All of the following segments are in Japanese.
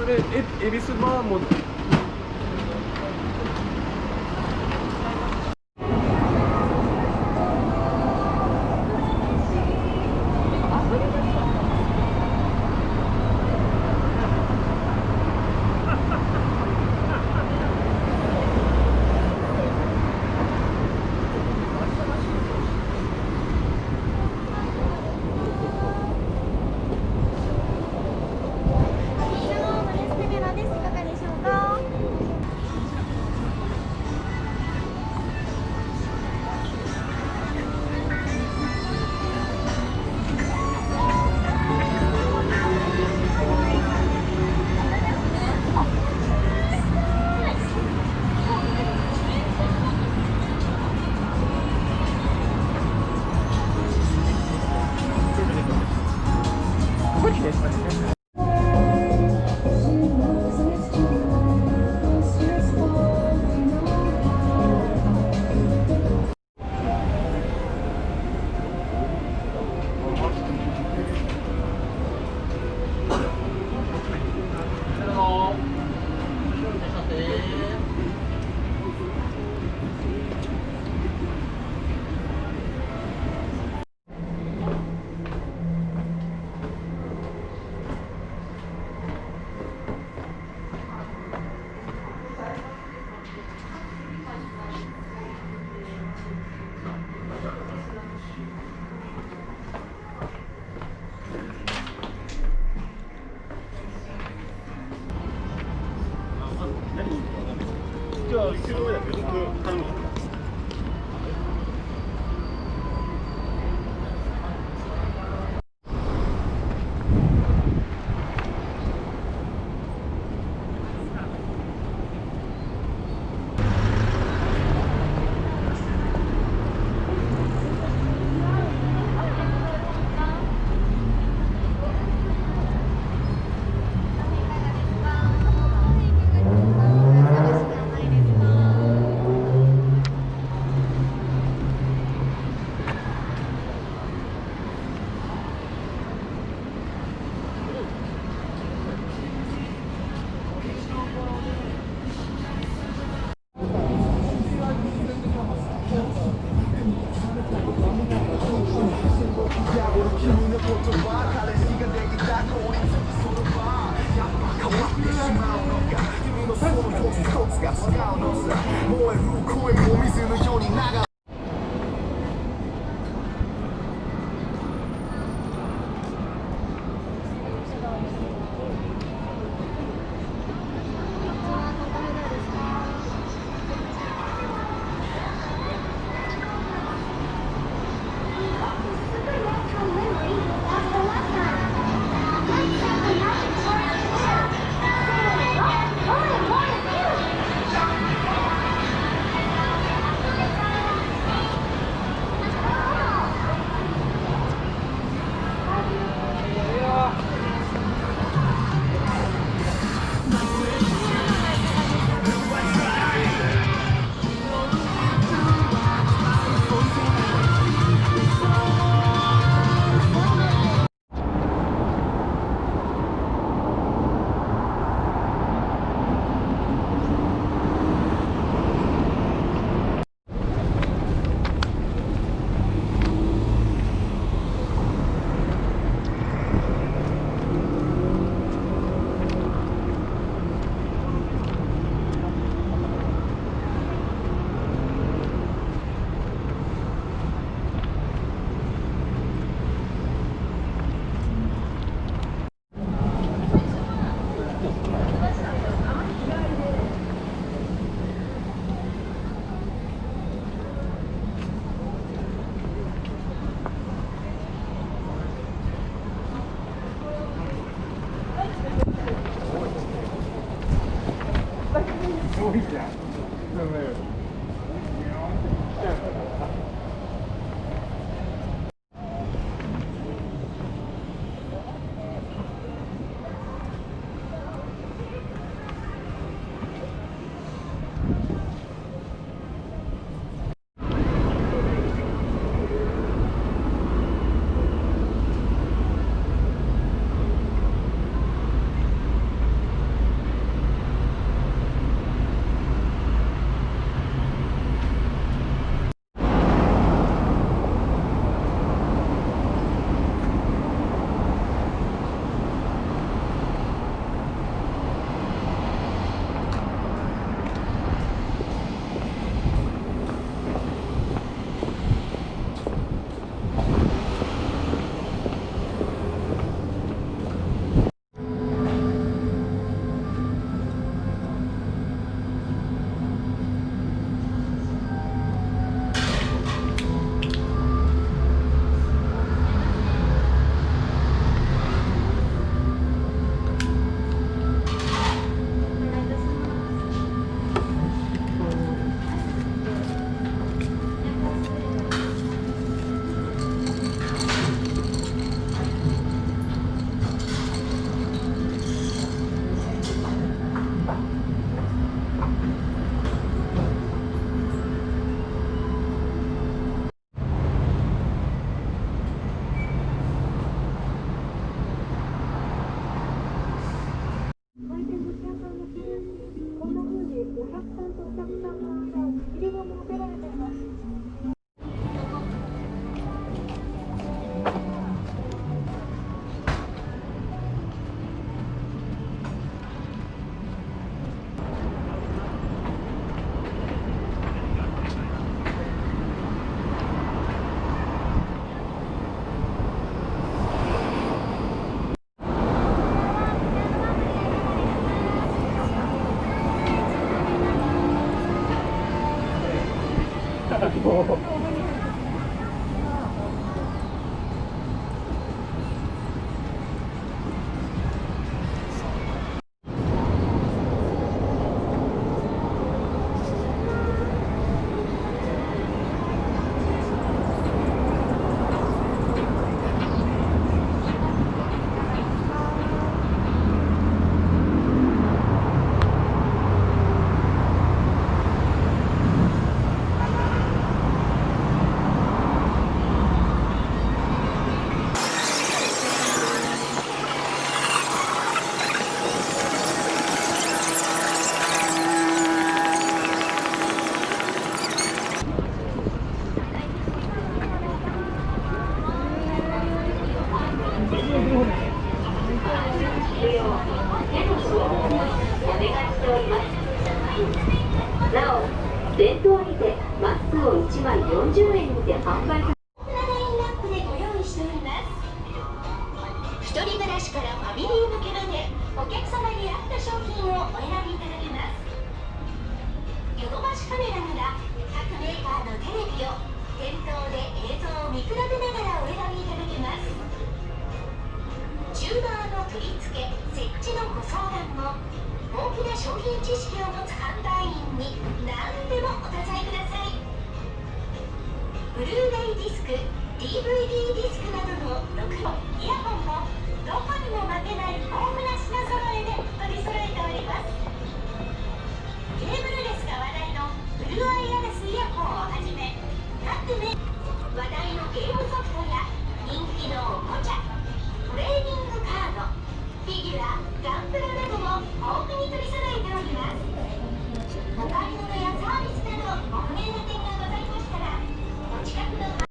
それ恵比寿バーもじゃあ1キロぐらい頼む。多いじゃん。お客さんとお客さんの間を仕切りが設けられています。なお、店頭にてマスクを1枚40円にて販売。ラインナップでご用意しております。一人暮らしからファミリー向けまでお客様に合った商品をお選びいただけます。ヨドバシカメラなら各メーカーのテレビを店頭で映像を見比べながらお選びいただけます。チューバーの取り付け設置のご相談も大きな商品知識を持つ販売員に何でもお尋ねください。ブルーレイディスク、DVD ディスクなどの録音、イヤホンもどこにも負けない豊富な品揃えで取り揃えております。ケーブルレスが話題のブルーワイヤレスイヤホンをはじめ各メ話題のゲームソフトや人気のおもちゃ、トレーニングカード、フィギュア、ガンプラなども豊富に取り揃えております。お買い物やサービスなどご不明な点がございましたらお近くの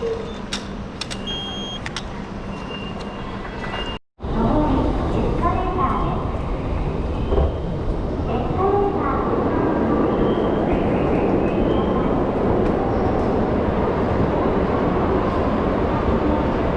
Thank you.